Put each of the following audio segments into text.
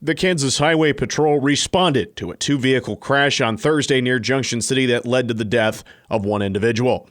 The Kansas Highway Patrol responded to a two-vehicle crash on Thursday near Junction City that led to the death of one individual.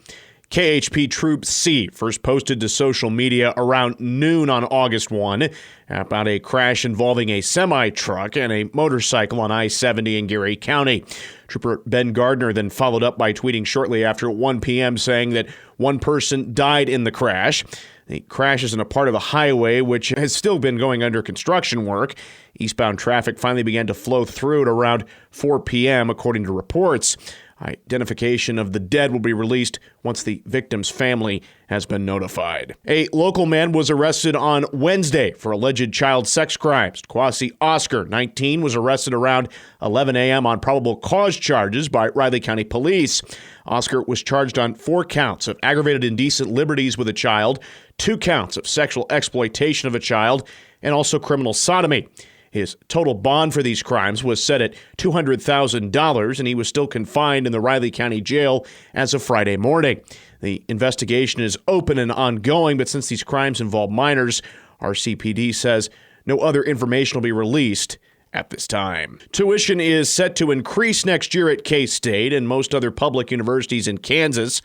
KHP Troop C first posted to social media around noon on August 1 about a crash involving a semi-truck and a motorcycle on I-70 in Geary County. Trooper Ben Gardner then followed up by tweeting shortly after 1 p.m. saying that one person died in the crash. The crash is in a part of the highway which has still been going under construction work. Eastbound traffic finally began to flow through at around 4 p.m., according to reports. Identification of the dead will be released once the victim's family has been notified. A local man was arrested on Wednesday for alleged child sex crimes. Kwasi Oscar, 19, was arrested around 11 a.m. on probable cause charges by Riley County Police. Oscar was charged on 4 counts of aggravated indecent liberties with a child, 2 counts of sexual exploitation of a child, and also criminal sodomy. His total bond for these crimes was set at $200,000, and he was still confined in the Riley County Jail as of Friday morning. The investigation is open and ongoing, but since these crimes involve minors, RCPD says no other information will be released at this time. Tuition is set to increase next year at K-State and most other public universities in Kansas.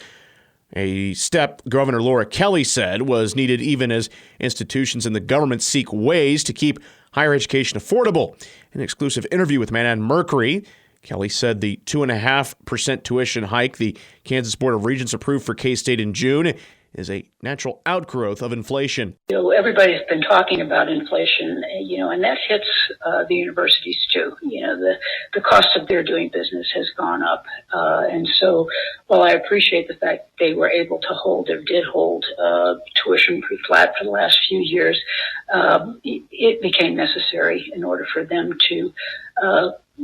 A step Governor Laura Kelly said was needed even as institutions in the government seek ways to keep higher education affordable. In an exclusive interview with Manhattan Mercury, Kelly said the 2.5% tuition hike the Kansas Board of Regents approved for K-State in June is a natural outgrowth of inflation. Everybody's been talking about inflation, and that hits the universities too. The cost of their doing business has gone up. And so while I appreciate the fact they were able to hold or did hold tuition pretty flat for the last few years, it became necessary in order for them to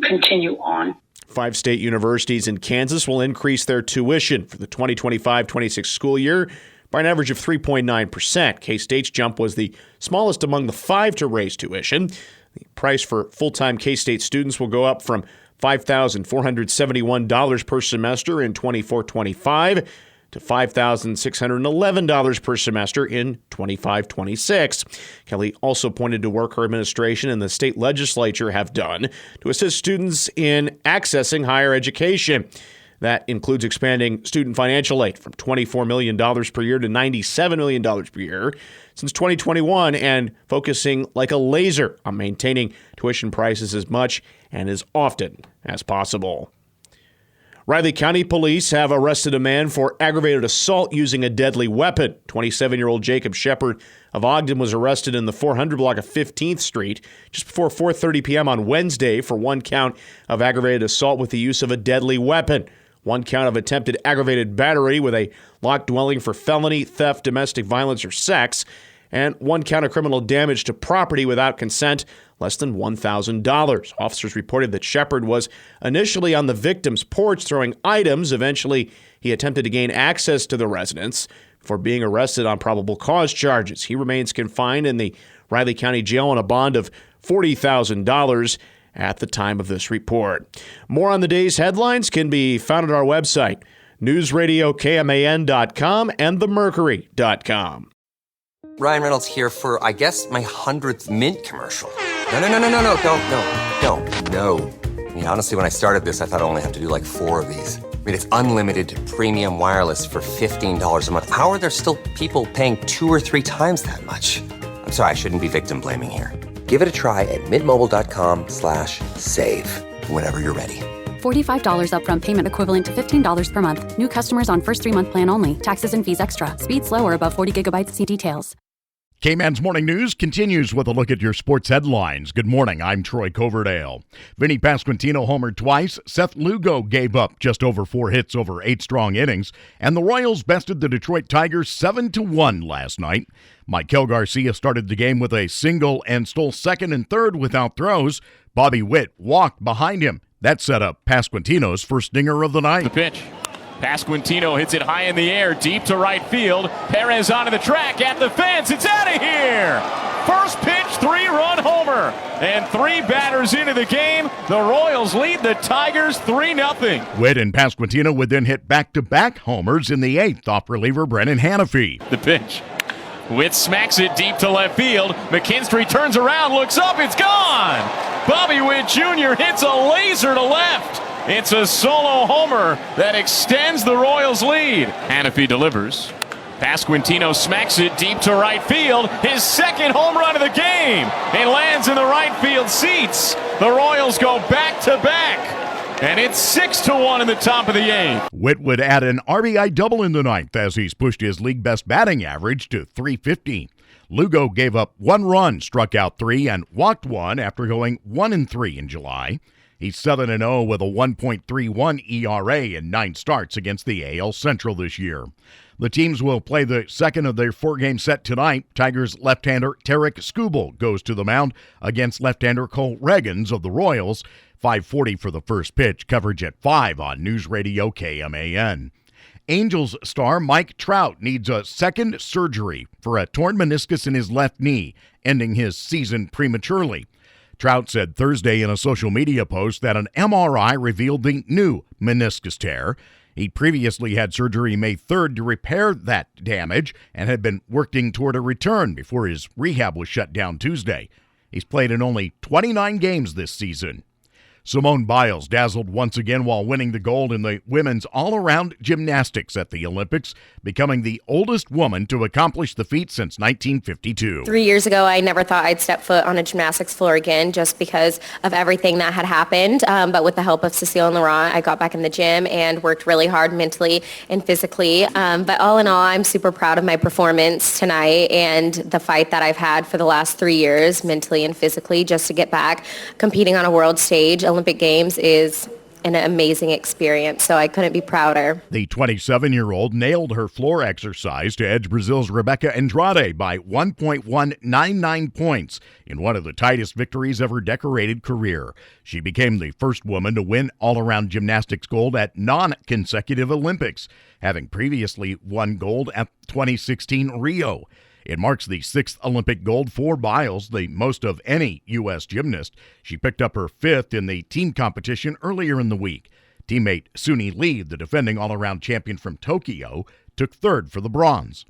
continue on. 5 state universities in Kansas will increase their tuition for the 2025-26 school year by an average of 3.9%. K-State's jump was the smallest among the 5 to raise tuition. The price for full-time K-State students will go up from $5,471 per semester in 24-25 to $5,611 per semester in 25-26. Kelly also pointed to work her administration and the state legislature have done to assist students in accessing higher education. That includes expanding student financial aid from $24 million per year to $97 million per year since 2021 and focusing like a laser on maintaining tuition prices as much and as often as possible. Riley County Police have arrested a man for aggravated assault using a deadly weapon. 27-year-old Jacob Shepard of Ogden was arrested in the 400 block of 15th Street just before 4:30 p.m. on Wednesday for 1 count of aggravated assault with the use of a deadly weapon, 1 count of attempted aggravated battery with a locked dwelling for felony, theft, domestic violence, or sex, and 1 count of criminal damage to property without consent, less than $1,000. Officers reported that Shepard was initially on the victim's porch throwing items. Eventually, he attempted to gain access to the residence before being arrested on probable cause charges. He remains confined in the Riley County Jail on a bond of $40,000 at the time of this report. More on the day's headlines can be found at our website, newsradiokman.com and themercury.com. Ryan Reynolds here for, I guess, my 100th Mint commercial. No, don't. I mean, honestly, when I started this, I thought I only have to do like 4 of these. I mean, it's unlimited premium wireless for $15 a month. How are there still people paying 2 or 3 times that much? I'm sorry, I shouldn't be victim blaming here. Give it a try at mintmobile.com/save. Whenever you're ready. $45 upfront payment equivalent to $15 per month. New customers on first 3-month plan only. Taxes and fees extra. Speed slower above 40 gigabytes. See details. K-Man's Morning News continues with a look at your sports headlines. Good morning, I'm Troy Coverdale. Vinny Pasquantino homered twice. Seth Lugo gave up just over 4 hits over 8 strong innings. And the Royals bested the Detroit Tigers 7-1 last night. Maikel Garcia started the game with a single and stole second and third without throws. Bobby Witt walked behind him. That set up Pasquantino's first dinger of the night. The pitch. Pasquantino hits it high in the air, deep to right field. Perez onto the track, at the fence. It's out of here. First pitch, 3-run homer. And 3 batters into the game. The Royals lead the Tigers 3-0. Witt and Pasquantino would then hit back-to-back homers in the 8th off reliever Brennan Hanafy. The pitch. Witt smacks it deep to left field. McKinstry turns around, looks up, it's gone. Witt Jr. hits a laser to left. It's a solo homer that extends the Royals' lead. Hannafy delivers. Pasquantino smacks it deep to right field. His second home run of the game. It lands in the right field seats. The Royals go back-to-back. And it's 6-1 in the top of the eighth. Witt would add an RBI double in the ninth as he's pushed his league best batting average to .350. Lugo gave up 1 run, struck out 3, and walked 1 after going 1-3 in July. He's 7-0 with a 1.31 ERA in 9 starts against the AL Central this year. The teams will play the second of their 4-game set tonight. Tigers left-hander Tarek Skubal goes to the mound against left-hander Cole Reagans of the Royals. 5:40 for the first pitch. Coverage at 5 on News Radio KMAN. Angels star Mike Trout needs a second surgery for a torn meniscus in his left knee, ending his season prematurely. Trout said Thursday in a social media post that an MRI revealed the new meniscus tear. He previously had surgery May 3rd to repair that damage and had been working toward a return before his rehab was shut down Tuesday. He's played in only 29 games this season. Simone Biles dazzled once again while winning the gold in the women's all-around gymnastics at the Olympics, becoming the oldest woman to accomplish the feat since 1952. 3 years ago, I never thought I'd step foot on a gymnastics floor again just because of everything that had happened. But with the help of Cecile and Laurent, I got back in the gym and worked really hard mentally and physically. But all in all, I'm super proud of my performance tonight and the fight that I've had for the last 3 years, mentally and physically, just to get back competing on a world stage. Olympic Games is an amazing experience, so I couldn't be prouder. The 27-year-old nailed her floor exercise to edge Brazil's Rebeca Andrade by 1.199 points in one of the tightest victories of her decorated career. She became the first woman to win all-around gymnastics gold at non-consecutive Olympics, having previously won gold at 2016 Rio. It marks the 6th Olympic gold for Biles, the most of any U.S. gymnast. She picked up her 5th in the team competition earlier in the week. Teammate Suni Lee, the defending all-around champion from Tokyo, took 3rd for the bronze.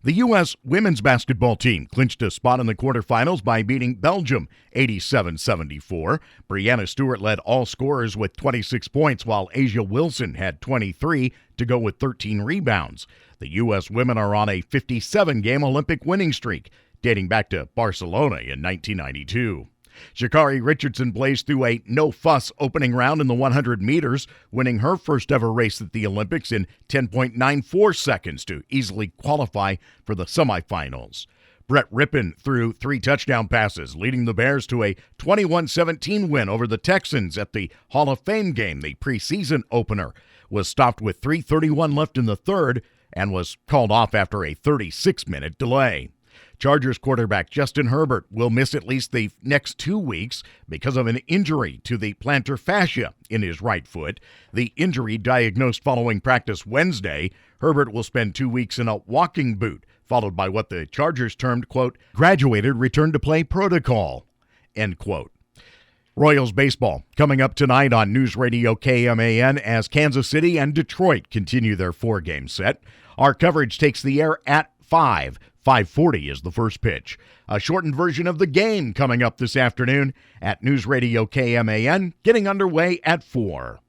The U.S. women's basketball team clinched a spot in the quarterfinals by beating Belgium 87-74. Brianna Stewart led all scorers with 26 points, while Asia Wilson had 23 to go with 13 rebounds. The U.S. women are on a 57-game Olympic winning streak, dating back to Barcelona in 1992. Sha'Carri Richardson blazed through a no-fuss opening round in the 100 meters, winning her first-ever race at the Olympics in 10.94 seconds to easily qualify for the semifinals. Brett Rippon threw 3 touchdown passes, leading the Bears to a 21-17 win over the Texans at the Hall of Fame game. The preseason opener was stopped with 3:31 left in the third and was called off after a 36-minute delay. Chargers quarterback Justin Herbert will miss at least the next 2 weeks because of an injury to the plantar fascia in his right foot. The injury, diagnosed following practice Wednesday, Herbert will spend 2 weeks in a walking boot, followed by what the Chargers termed, quote, graduated return-to-play protocol, end quote. Royals baseball coming up tonight on News Radio KMAN as Kansas City and Detroit continue their 4-game set. Our coverage takes the air at 5. 5:40 is the first pitch. A shortened version of the game coming up this afternoon at News Radio KMAN, getting underway at 4.